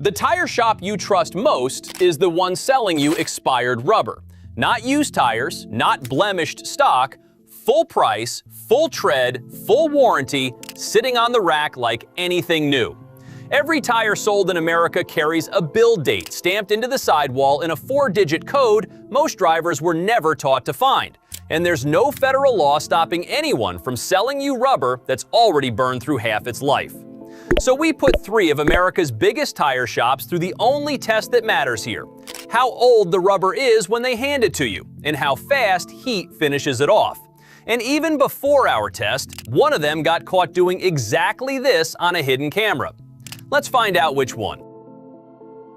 The tire shop you trust most is the one selling you expired rubber. Not used tires, not blemished stock, full price, full tread, full warranty, sitting on the rack like anything new. Every tire sold in America carries a build date stamped into the sidewall in a 4-digit code most drivers were never taught to find. And there's no federal law stopping anyone from selling you rubber that's already burned through half its life. So we put 3 of America's biggest tire shops through the only test that matters here: how old the rubber is when they hand it to you, and how fast heat finishes it off. And even before our test, one of them got caught doing exactly this on a hidden camera. Let's find out which one.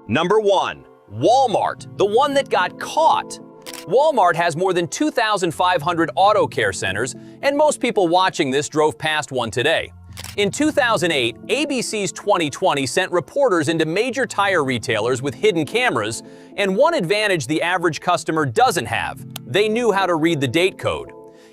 Number 1. Walmart, the one that got caught. Walmart has more than 2,500 auto care centers, and most people watching this drove past one today. In 2008, ABC's 2020 sent reporters into major tire retailers with hidden cameras, and one advantage the average customer doesn't have: they knew how to read the date code.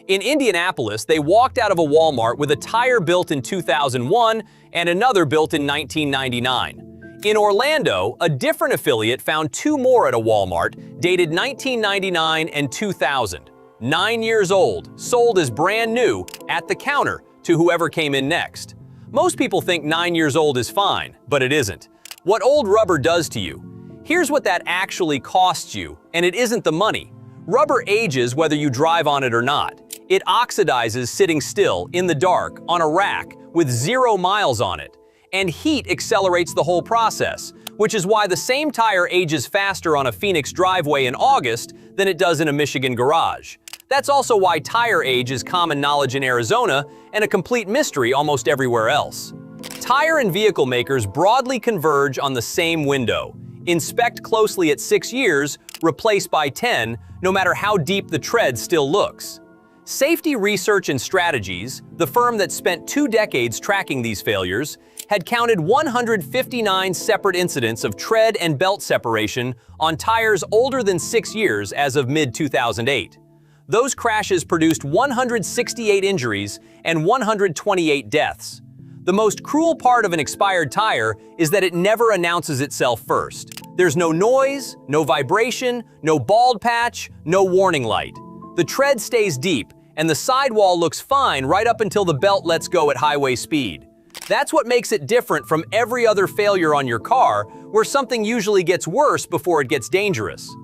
In Indianapolis, they walked out of a Walmart with a tire built in 2001 and another built in 1999. In Orlando, a different affiliate found 2 more at a Walmart, dated 1999 and 2000. 9 years old, sold as brand new, at the counter, to whoever came in next. Most people think 9 years old is fine, but it isn't. What old rubber does to you. Here's what that actually costs you, and it isn't the money. Rubber ages whether you drive on it or not. It oxidizes sitting still, in the dark, on a rack, with 0 miles on it. And heat accelerates the whole process, which is why the same tire ages faster on a Phoenix driveway in August than it does in a Michigan garage. That's also why tire age is common knowledge in Arizona and a complete mystery almost everywhere else. Tire and vehicle makers broadly converge on the same window: inspect closely at 6 years, replace by 10, no matter how deep the tread still looks. Safety Research and Strategies, the firm that spent 2 decades tracking these failures, had counted 159 separate incidents of tread and belt separation on tires older than 6 years as of mid-2008. Those crashes produced 168 injuries and 128 deaths. The most cruel part of an expired tire is that it never announces itself first. There's no noise, no vibration, no bald patch, no warning light. The tread stays deep, and the sidewall looks fine right up until the belt lets go at highway speed. That's what makes it different from every other failure on your car, where something usually gets worse before it gets dangerous.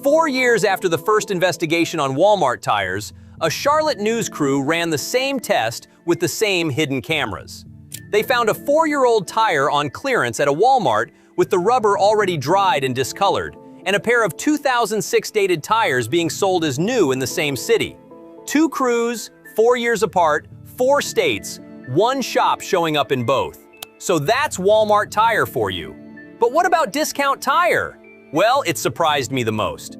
4 years after the first investigation on Walmart tires, a Charlotte news crew ran the same test with the same hidden cameras. They found a 4-year-old tire on clearance at a Walmart with the rubber already dried and discolored, and a pair of 2006 dated tires being sold as new in the same city. 2 crews, 4 years apart, 4 states, 1 shop showing up in both. So that's Walmart Tire for you. But what about Discount Tire? Well, it surprised me the most.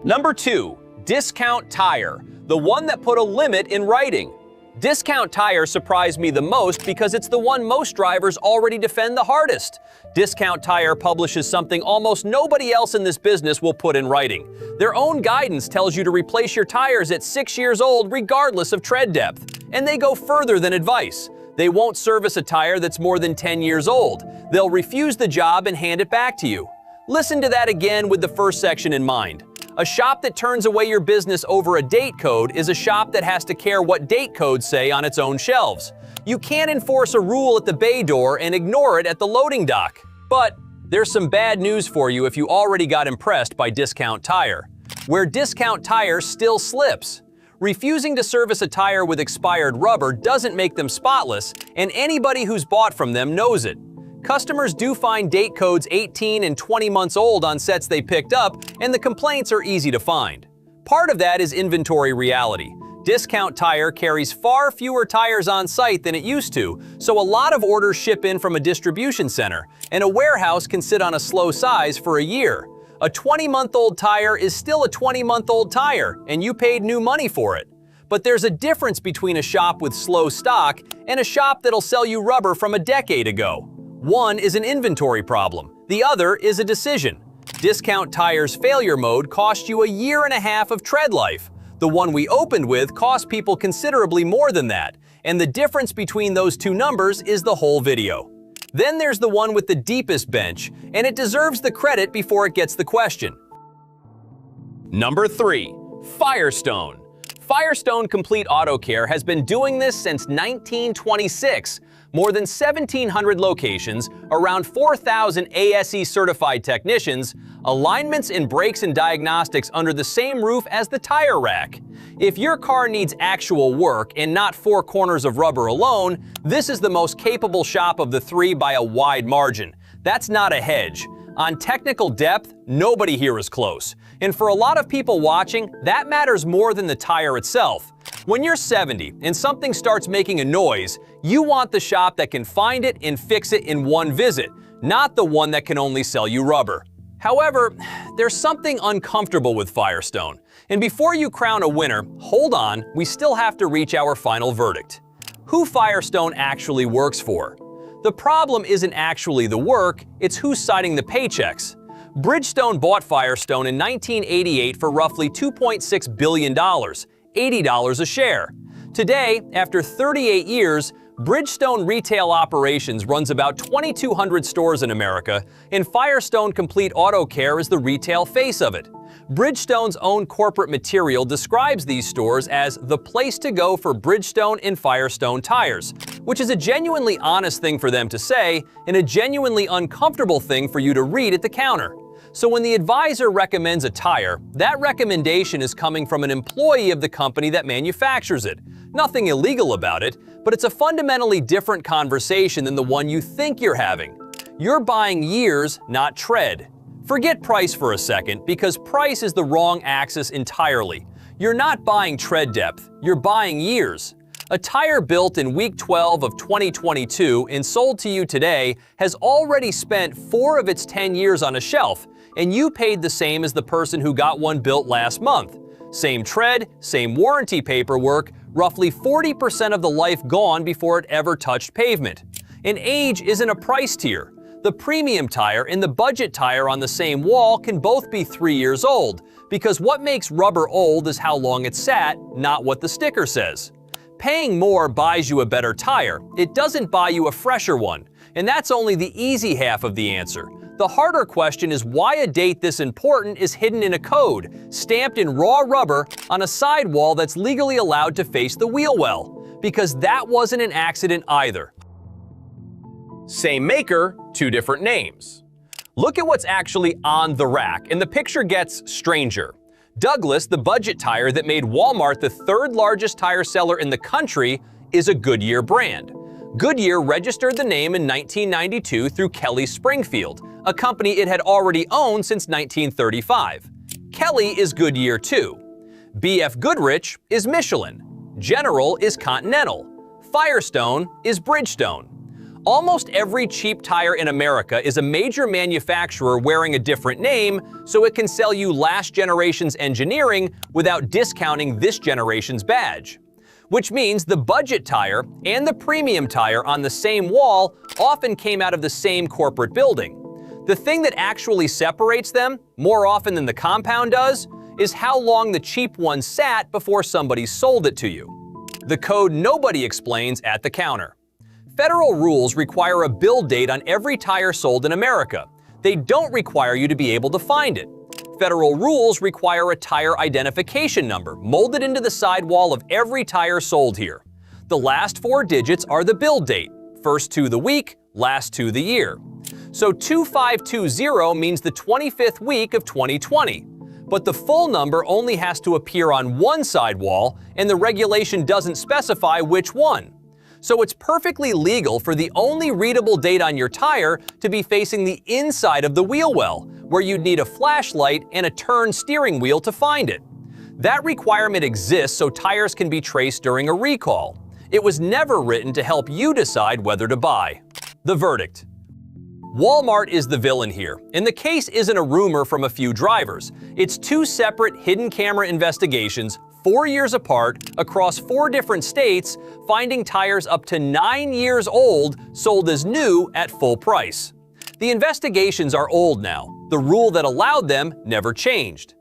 Number 2, Discount Tire, the one that put a limit in writing. Discount Tire surprised me the most because it's the one most drivers already defend the hardest. Discount Tire publishes something almost nobody else in this business will put in writing. Their own guidance tells you to replace your tires at 6 years old regardless of tread depth. And they go further than advice. They won't service a tire that's more than 10 years old. They'll refuse the job and hand it back to you. Listen to that again with the first section in mind. A shop that turns away your business over a date code is a shop that has to care what date codes say on its own shelves. You can't enforce a rule at the bay door and ignore it at the loading dock. But there's some bad news for you if you already got impressed by Discount Tire. Where Discount Tire still slips. Refusing to service a tire with expired rubber doesn't make them spotless, and anybody who's bought from them knows it. Customers do find date codes 18 and 20 months old on sets they picked up, and the complaints are easy to find. Part of that is inventory reality. Discount Tire carries far fewer tires on site than it used to, so a lot of orders ship in from a distribution center, and a warehouse can sit on a slow size for a year. A 20-month-old tire is still a 20-month-old tire, and you paid new money for it. But there's a difference between a shop with slow stock and a shop that'll sell you rubber from a decade ago. One is an inventory problem, the other is a decision. Discount Tire's failure mode cost you a year and a half of tread life. The one we opened with cost people considerably more than that, and the difference between those two numbers is the whole video. Then there's the one with the deepest bench, and it deserves the credit before it gets the question. Number 3. Firestone. Firestone Complete Auto Care has been doing this since 1926. More than 1,700 locations, around 4,000 ASE certified technicians, alignments and brakes and diagnostics under the same roof as the tire rack. If your car needs actual work and not 4 corners of rubber alone, this is the most capable shop of the 3 by a wide margin. That's not a hedge. On technical depth, nobody here is close. And for a lot of people watching, that matters more than the tire itself. When you're 70 and something starts making a noise, you want the shop that can find it and fix it in one visit, not the one that can only sell you rubber. However, there's something uncomfortable with Firestone. And before you crown a winner, hold on, we still have to reach our final verdict. Who Firestone actually works for? The problem isn't actually the work, it's who's signing the paychecks. Bridgestone bought Firestone in 1988 for roughly $2.6 billion, $80 a share. Today, after 38 years, Bridgestone Retail Operations runs about 2,200 stores in America, and Firestone Complete Auto Care is the retail face of it. Bridgestone's own corporate material describes these stores as the place to go for Bridgestone and Firestone tires, which is a genuinely honest thing for them to say and a genuinely uncomfortable thing for you to read at the counter. So when the advisor recommends a tire, that recommendation is coming from an employee of the company that manufactures it. Nothing illegal about it, but it's a fundamentally different conversation than the one you think you're having. You're buying years, not tread. Forget price for a second, because price is the wrong axis entirely. You're not buying tread depth, you're buying years. A tire built in week 12 of 2022 and sold to you today has already spent 4 of its 10 years on a shelf, and you paid the same as the person who got one built last month. Same tread, same warranty paperwork, roughly 40% of the life gone before it ever touched pavement. And age isn't a price tier. The premium tire and the budget tire on the same wall can both be 3 years old, because what makes rubber old is how long it sat, not what the sticker says. Paying more buys you a better tire. It doesn't buy you a fresher one. And that's only the easy half of the answer. The harder question is why a date this important is hidden in a code, stamped in raw rubber on a sidewall that's legally allowed to face the wheel well. Because that wasn't an accident either. Same maker, 2 different names. Look at what's actually on the rack, and the picture gets stranger. Douglas, the budget tire that made Walmart the 3rd largest tire seller in the country, is a Goodyear brand. Goodyear registered the name in 1992 through Kelly Springfield, a company it had already owned since 1935. Kelly is Goodyear too. B.F. Goodrich is Michelin. General is Continental. Firestone is Bridgestone. Almost every cheap tire in America is a major manufacturer wearing a different name so it can sell you last generation's engineering without discounting this generation's badge. Which means the budget tire and the premium tire on the same wall often came out of the same corporate building. The thing that actually separates them, more often than the compound does, is how long the cheap one sat before somebody sold it to you. The code nobody explains at the counter. Federal rules require a build date on every tire sold in America. They don't require you to be able to find it. Federal rules require a tire identification number molded into the sidewall of every tire sold here. The last 4 digits are the build date, first 2 the week, last 2 the year. So 2520 means the 25th week of 2020. But the full number only has to appear on one sidewall, and the regulation doesn't specify which one. So it's perfectly legal for the only readable date on your tire to be facing the inside of the wheel well, where you'd need a flashlight and a turn steering wheel to find it. That requirement exists so tires can be traced during a recall. It was never written to help you decide whether to buy. The verdict. Walmart is the villain here, and the case isn't a rumor from a few drivers. It's 2 separate hidden camera investigations, 4 years apart, across 4 different states, finding tires up to 9 years old sold as new at full price. The investigations are old now. The rule that allowed them never changed.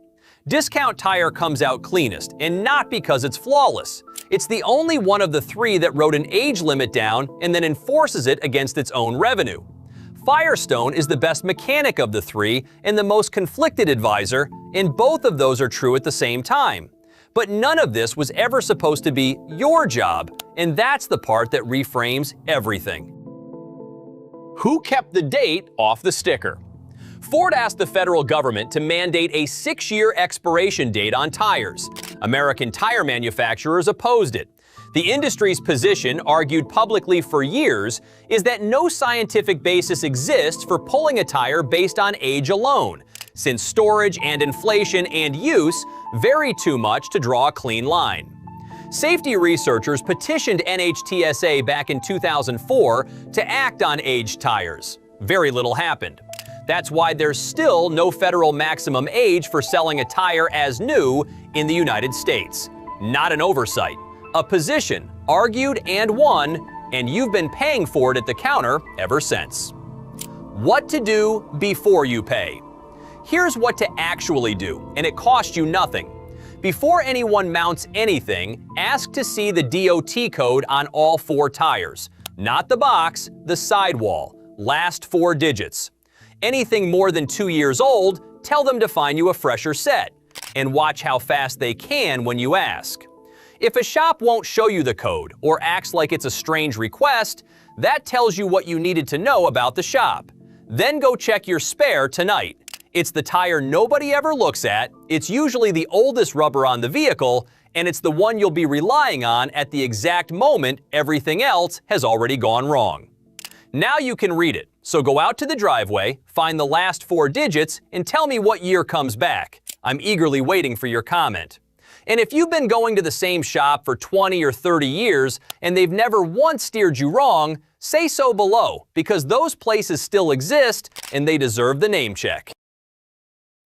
Discount tire comes out cleanest, and not because it's flawless. It's the only one of the three that wrote an age limit down and then enforces it against its own revenue. Firestone is the best mechanic of the three and the most conflicted advisor, and both of those are true at the same time. But none of this was ever supposed to be your job, and that's the part that reframes everything. Who kept the date off the sticker? Ford asked the federal government to mandate a 6-year expiration date on tires. American tire manufacturers opposed it. The industry's position, argued publicly for years, is that no scientific basis exists for pulling a tire based on age alone, since storage and inflation and use vary too much to draw a clean line. Safety researchers petitioned NHTSA back in 2004 to act on aged tires. Very little happened. That's why there's still no federal maximum age for selling a tire as new in the United States. Not an oversight. A position argued and won, and you've been paying for it at the counter ever since. What to do before you pay. Here's what to actually do, and it costs you nothing. Before anyone mounts anything, ask to see the DOT code on all 4 tires. Not the box, the sidewall. Last 4 digits. Anything more than 2 years old, tell them to find you a fresher set. And watch how fast they can when you ask. If a shop won't show you the code or acts like it's a strange request, that tells you what you needed to know about the shop. Then go check your spare tonight. It's the tire nobody ever looks at, it's usually the oldest rubber on the vehicle, and it's the one you'll be relying on at the exact moment everything else has already gone wrong. Now you can read it, so go out to the driveway, find the last 4 digits, and tell me what year comes back. I'm eagerly waiting for your comment. And if you've been going to the same shop for 20 or 30 years and they've never once steered you wrong, say so below, because those places still exist and they deserve the name check.